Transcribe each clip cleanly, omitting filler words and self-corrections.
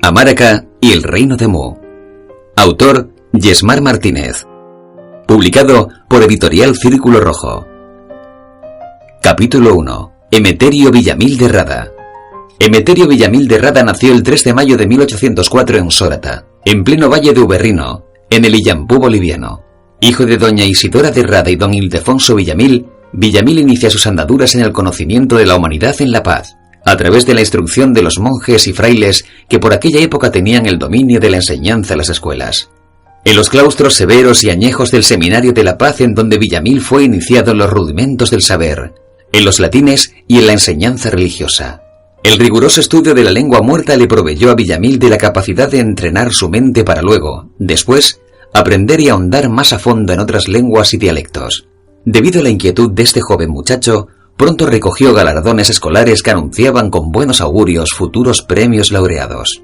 Amáraka y el reino de Mu. Autor Yesmar Martínez. Publicado por Editorial Círculo Rojo. Capítulo 1. Emeterio Villamil de Rada. Emeterio Villamil de Rada nació el 3 de mayo de 1804 en Sórata, en pleno valle de Uberrino, en el Illampú boliviano. Hijo de doña Isidora de Rada y don Ildefonso Villamil, Villamil inicia sus andaduras en el conocimiento de la humanidad en La Paz, a través de la instrucción de los monjes y frailes que por aquella época tenían el dominio de la enseñanza en las escuelas. En los claustros severos y añejos del Seminario de La Paz, en donde Villamil fue iniciado en los rudimentos del saber, en los latines y en la enseñanza religiosa. El riguroso estudio de la lengua muerta le proveyó a Villamil de la capacidad de entrenar su mente para luego, después, aprender y ahondar más a fondo en otras lenguas y dialectos. Debido a la inquietud de este joven muchacho, pronto recogió galardones escolares que anunciaban con buenos augurios futuros premios laureados.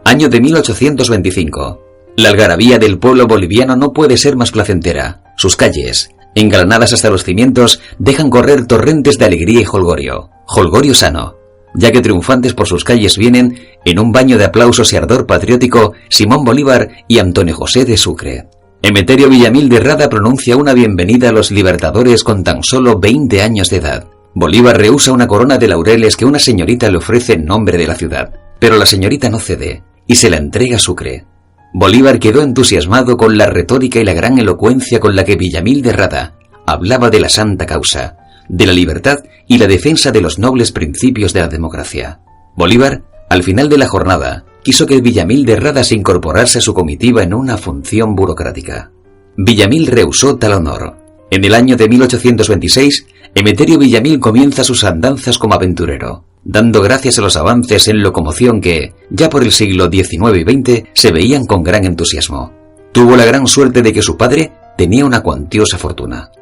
Año de 1825. La algarabía del pueblo boliviano no puede ser más placentera. Sus calles, engalanadas hasta los cimientos, dejan correr torrentes de alegría y jolgorio. Jolgorio sano, ya que triunfantes por sus calles vienen, en un baño de aplausos y ardor patriótico, Simón Bolívar y Antonio José de Sucre. Emeterio Villamil de Rada pronuncia una bienvenida a los libertadores con tan solo 20 años de edad. Bolívar rehúsa una corona de laureles que una señorita le ofrece en nombre de la ciudad, pero la señorita no cede y se la entrega a Sucre. Bolívar quedó entusiasmado con la retórica y la gran elocuencia con la que Villamil de Rada hablaba de la santa causa, de la libertad y la defensa de los nobles principios de la democracia. Bolívar, al final de la jornada, quiso que Villamil de Rada se incorporase a su comitiva en una función burocrática. Villamil rehusó tal honor. En el año de 1826, Emeterio Villamil comienza sus andanzas como aventurero, dando gracias a los avances en locomoción que, ya por el siglo XIX y XX, se veían con gran entusiasmo. Tuvo la gran suerte de que su padre tenía una cuantiosa fortuna.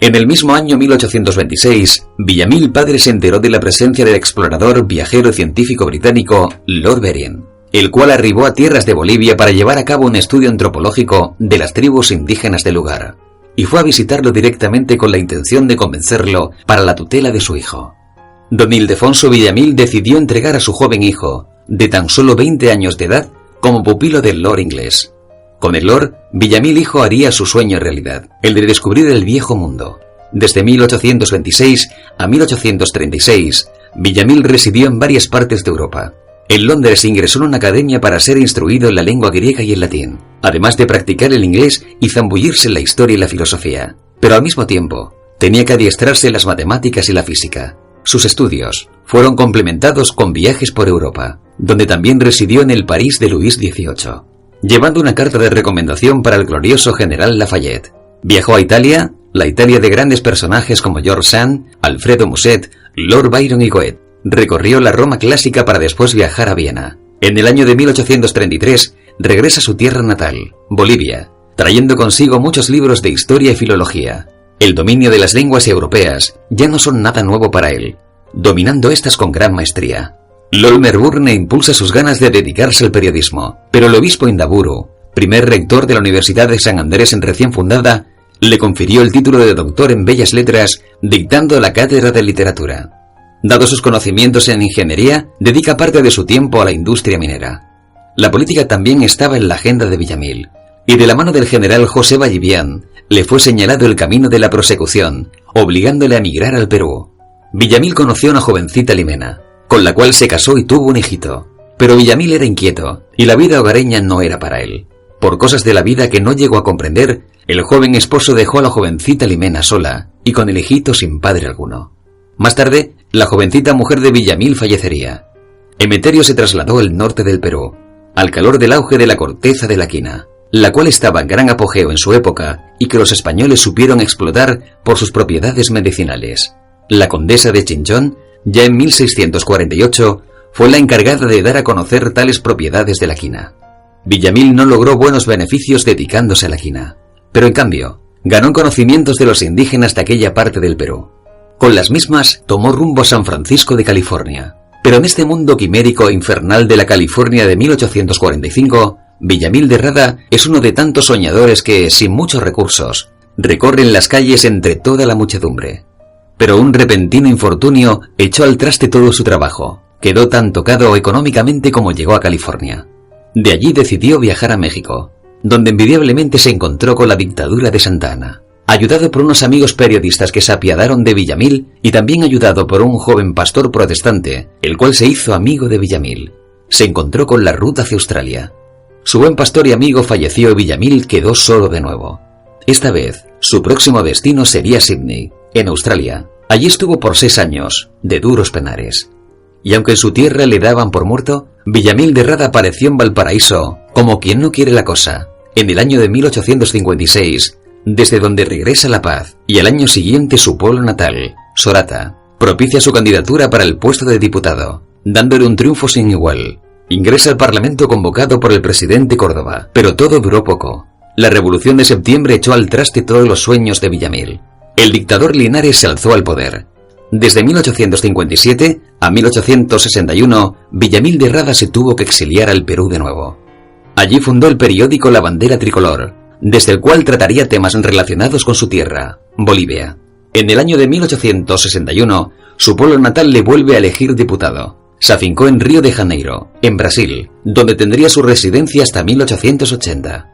En el mismo año 1826, Villamil padre se enteró de la presencia del explorador, viajero y científico británico Lord Bering, el cual arribó a tierras de Bolivia para llevar a cabo un estudio antropológico de las tribus indígenas del lugar, y fue a visitarlo directamente con la intención de convencerlo para la tutela de su hijo. Don Ildefonso Villamil decidió entregar a su joven hijo, de tan solo 20 años de edad, como pupilo del Lord inglés. Con el Lord, Villamil hijo haría su sueño realidad, el de descubrir el viejo mundo. Desde 1826 a 1836, Villamil residió en varias partes de Europa. En Londres ingresó en una academia para ser instruido en la lengua griega y el latín, además de practicar el inglés y zambullirse en la historia y la filosofía. Pero al mismo tiempo, tenía que adiestrarse en las matemáticas y la física. Sus estudios fueron complementados con viajes por Europa, donde también residió en el París de Luis XVIII, llevando una carta de recomendación para el glorioso general Lafayette. Viajó a Italia, la Italia de grandes personajes como George Sand, Alfredo Musset, Lord Byron y Goethe. Recorrió la Roma clásica para después viajar a Viena. En el año de 1833 regresa a su tierra natal, Bolivia, trayendo consigo muchos libros de historia y filología. El dominio de las lenguas europeas ya no son nada nuevo para él, dominando estas con gran maestría. Lord Melbourne impulsa sus ganas de dedicarse al periodismo, pero el obispo Indaburu, primer rector de la Universidad de San Andrés en recién fundada, le confirió el título de doctor en Bellas Letras, dictando la cátedra de literatura. Dado sus conocimientos en ingeniería, dedica parte de su tiempo a la industria minera. La política también estaba en la agenda de Villamil, y de la mano del general José Vallivian le fue señalado el camino de la prosecución, obligándole a emigrar al Perú. Villamil conoció a una jovencita limena, con la cual se casó y tuvo un hijito. Pero Villamil era inquieto, y la vida hogareña no era para él. Por cosas de la vida que no llegó a comprender, el joven esposo dejó a la jovencita limena sola, y con el hijito sin padre alguno. Más tarde, la jovencita mujer de Villamil fallecería. Emeterio se trasladó al norte del Perú, al calor del auge de la corteza de la quina, la cual estaba en gran apogeo en su época y que los españoles supieron explotar por sus propiedades medicinales. La condesa de Chinchón, ya en 1648, fue la encargada de dar a conocer tales propiedades de la quina. Villamil no logró buenos beneficios dedicándose a la quina, pero en cambio, ganó conocimientos de los indígenas de aquella parte del Perú. Con las mismas tomó rumbo a San Francisco de California. Pero en este mundo quimérico e infernal de la California de 1845, Villamil de Rada es uno de tantos soñadores que, sin muchos recursos, recorren las calles entre toda la muchedumbre. Pero un repentino infortunio echó al traste todo su trabajo. Quedó tan tocado económicamente como llegó a California. De allí decidió viajar a México, donde envidiablemente se encontró con la dictadura de Santa Anna. Ayudado por unos amigos periodistas que se apiadaron de Villamil y también ayudado por un joven pastor protestante, el cual se hizo amigo de Villamil, se encontró con la ruta hacia Australia. Su buen pastor y amigo falleció y Villamil quedó solo de nuevo. Esta vez, su próximo destino sería Sydney, en Australia. Allí estuvo por 6 años, de duros penares. Y aunque en su tierra le daban por muerto, Villamil de Rada apareció en Valparaíso, como quien no quiere la cosa, en el año de 1856, desde donde regresa la paz, y al año siguiente su pueblo natal, Sorata, propicia su candidatura para el puesto de diputado, dándole un triunfo sin igual. Ingresa al Parlamento convocado por el presidente Córdoba, pero todo duró poco. La Revolución de Septiembre echó al traste todos los sueños de Villamil. El dictador Linares se alzó al poder. Desde 1857 a 1861, Villamil de Rada se tuvo que exiliar al Perú de nuevo. Allí fundó el periódico La Bandera Tricolor, desde el cual trataría temas relacionados con su tierra, Bolivia. En el año de 1861, su pueblo natal le vuelve a elegir diputado. Se afincó en Río de Janeiro, en Brasil, donde tendría su residencia hasta 1880.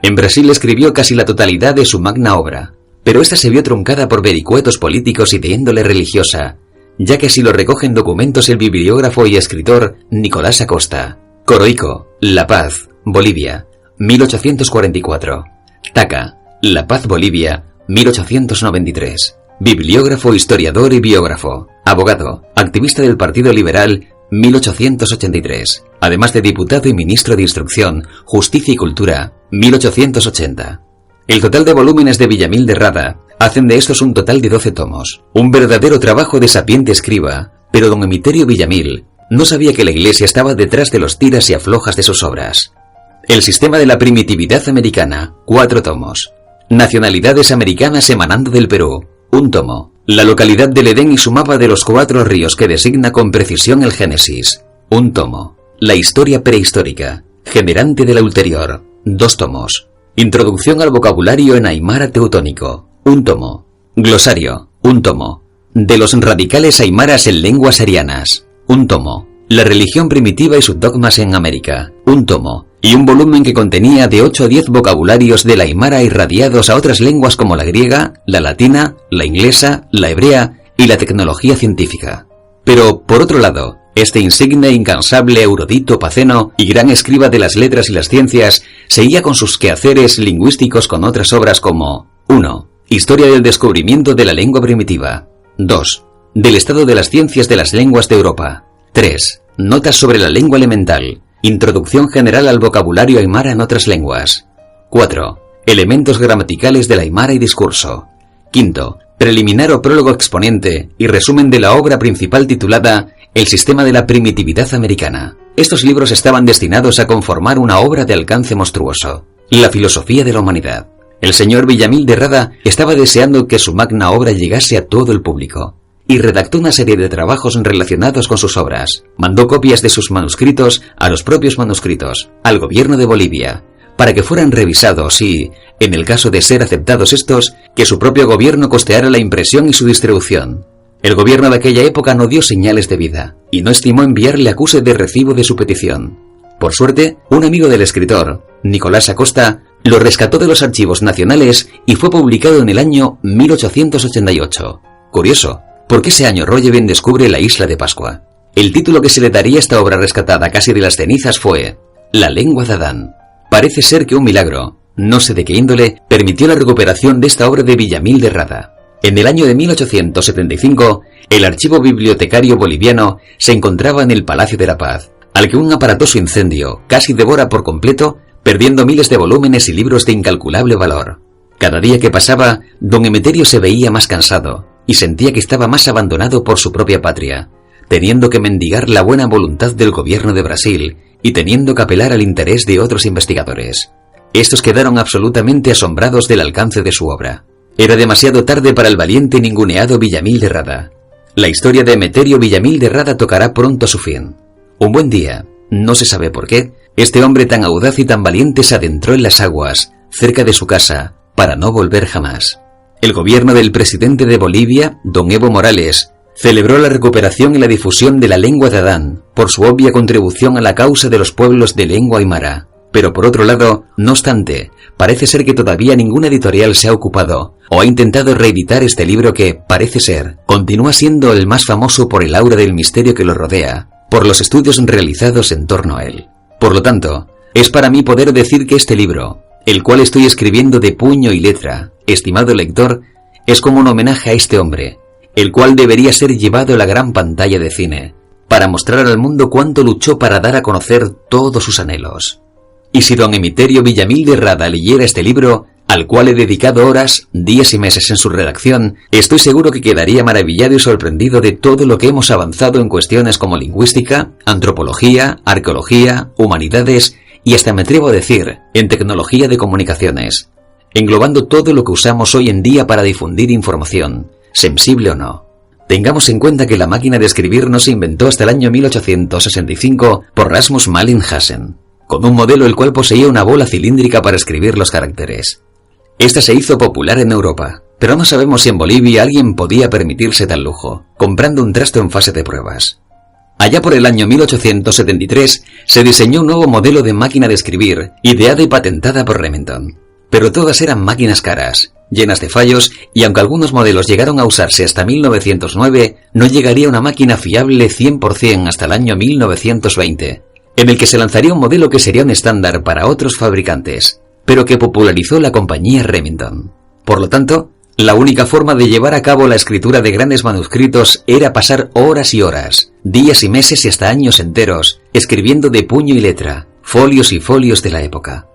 En Brasil escribió casi la totalidad de su magna obra, pero esta se vio truncada por vericuetos políticos y de índole religiosa, ya que así lo recogen documentos el bibliógrafo y escritor Nicolás Acosta. Coroico, La Paz, Bolivia, 1844. Taca, La Paz, Bolivia, 1893. Bibliógrafo, historiador y biógrafo. Abogado, activista del Partido Liberal, 1883. Además de diputado y ministro de Instrucción, Justicia y Cultura, 1880. El total de volúmenes de Villamil de Rada hacen de estos un total de 12 tomos. Un verdadero trabajo de sapiente escriba, pero don Emiterio Villamil no sabía que la Iglesia estaba detrás de los tiras y aflojas de sus obras. El sistema de la primitividad americana, 4 tomos. Nacionalidades americanas emanando del Perú, 1 tomo. La localidad del Edén y su mapa de los 4 ríos que designa con precisión el Génesis, 1 tomo. La historia prehistórica, generante de la ulterior, 2 tomos. Introducción al vocabulario en aymara teutónico, 1 tomo. Glosario, 1 tomo. De los radicales aymaras en lenguas arianas, 1 tomo. La religión primitiva y sus dogmas en América, 1 tomo. Y un volumen que contenía de 8 a 10 vocabularios del aymara irradiados a otras lenguas como la griega, la latina, la inglesa, la hebrea y la tecnología científica. Pero, por otro lado, este insigne, incansable, erudito, paceno y gran escriba de las letras y las ciencias seguía con sus quehaceres lingüísticos con otras obras como 1. Historia del descubrimiento de la lengua primitiva. 2. Del estado de las ciencias de las lenguas de Europa. 3. Notas sobre la lengua elemental. Introducción general al vocabulario aymara en otras lenguas. 4. Elementos gramaticales del aymara y discurso. 5. Preliminar o prólogo exponente y resumen de la obra principal titulada El sistema de la primitividad americana. Estos libros estaban destinados a conformar una obra de alcance monstruoso, la filosofía de la humanidad. El señor Villamil de Rada estaba deseando que su magna obra llegase a todo el público, y redactó una serie de trabajos relacionados con sus obras. Mandó copias de sus manuscritos a los propios manuscritos, al gobierno de Bolivia, para que fueran revisados y, en el caso de ser aceptados estos, que su propio gobierno costeara la impresión y su distribución. El gobierno de aquella época no dio señales de vida, y no estimó enviarle acuse de recibo de su petición. Por suerte, un amigo del escritor, Nicolás Acosta, lo rescató de los archivos nacionales y fue publicado en el año 1888. Curioso, porque ese año Roggeveen descubre la isla de Pascua. El título que se le daría a esta obra rescatada casi de las cenizas fue La lengua de Adán. Parece ser que un milagro, no sé de qué índole, permitió la recuperación de esta obra de Villamil de Rada. En el año de 1875, el archivo bibliotecario boliviano se encontraba en el Palacio de la Paz, al que un aparatoso incendio casi devora por completo, perdiendo miles de volúmenes y libros de incalculable valor. Cada día que pasaba, don Emiterio se veía más cansado y sentía que estaba más abandonado por su propia patria, teniendo que mendigar la buena voluntad del gobierno de Brasil y teniendo que apelar al interés de otros investigadores. Estos quedaron absolutamente asombrados del alcance de su obra. Era demasiado tarde para el valiente y ninguneado Villamil de Rada. La historia de Emiterio Villamil de Rada tocará pronto a su fin. Un buen día, no se sabe por qué, este hombre tan audaz y tan valiente se adentró en las aguas, cerca de su casa, para no volver jamás. El gobierno del presidente de Bolivia, don Evo Morales, Celebró la recuperación y la difusión de la lengua de Adán, por su obvia contribución a la causa de los pueblos de lengua aymara. Pero por otro lado, no obstante, parece ser que todavía ninguna editorial se ha ocupado o ha intentado reeditar este libro que, parece ser, continúa siendo el más famoso por el aura del misterio que lo rodea, por los estudios realizados en torno a él. Por lo tanto, es para mí poder decir que este libro, el cual estoy escribiendo de puño y letra, estimado lector, es como un homenaje a este hombre, el cual debería ser llevado a la gran pantalla de cine, para mostrar al mundo cuánto luchó para dar a conocer todos sus anhelos. Y si don Emiterio Villamil de Rada leyera este libro, al cual he dedicado horas, días y meses en su redacción, estoy seguro que quedaría maravillado y sorprendido de todo lo que hemos avanzado en cuestiones como lingüística, antropología, arqueología, humanidades y hasta me atrevo a decir, en tecnología de comunicaciones, englobando todo lo que usamos hoy en día para difundir información, sensible o no. Tengamos en cuenta que la máquina de escribir no se inventó hasta el año 1865 por Rasmus Malin Hansen, con un modelo el cual poseía una bola cilíndrica para escribir los caracteres. Esta se hizo popular en Europa, pero no sabemos si en Bolivia alguien podía permitirse tal lujo, comprando un trasto en fase de pruebas. Allá por el año 1873 se diseñó un nuevo modelo de máquina de escribir, ideada y patentada por Remington. Pero todas eran máquinas caras, llenas de fallos, y aunque algunos modelos llegaron a usarse hasta 1909, no llegaría una máquina fiable 100% hasta el año 1920, en el que se lanzaría un modelo que sería un estándar para otros fabricantes, pero que popularizó la compañía Remington. Por lo tanto, la única forma de llevar a cabo la escritura de grandes manuscritos era pasar horas y horas, días y meses y hasta años enteros, escribiendo de puño y letra, folios y folios de la época.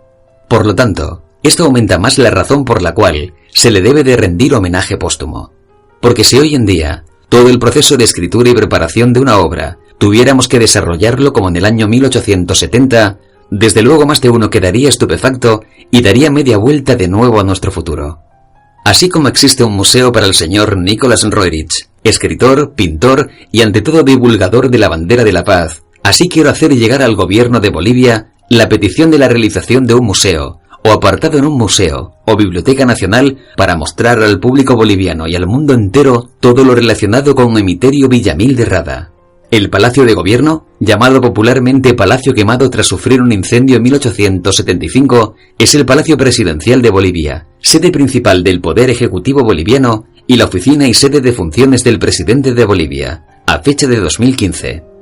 Por lo tanto, esto aumenta más la razón por la cual se le debe de rendir homenaje póstumo. Porque si hoy en día todo el proceso de escritura y preparación de una obra tuviéramos que desarrollarlo como en el año 1870, desde luego más de uno quedaría estupefacto y daría media vuelta de nuevo a nuestro futuro. Así como existe un museo para el señor Nicolás Roerich, escritor, pintor y ante todo divulgador de la bandera de la paz, así quiero hacer llegar al gobierno de Bolivia la petición de la realización de un museo, o apartado en un museo, o biblioteca nacional, para mostrar al público boliviano y al mundo entero todo lo relacionado con Emiterio Villamil de Rada. El Palacio de Gobierno, llamado popularmente Palacio Quemado tras sufrir un incendio en 1875, es el Palacio Presidencial de Bolivia, sede principal del Poder Ejecutivo boliviano y la oficina y sede de funciones del presidente de Bolivia, a fecha de 2015.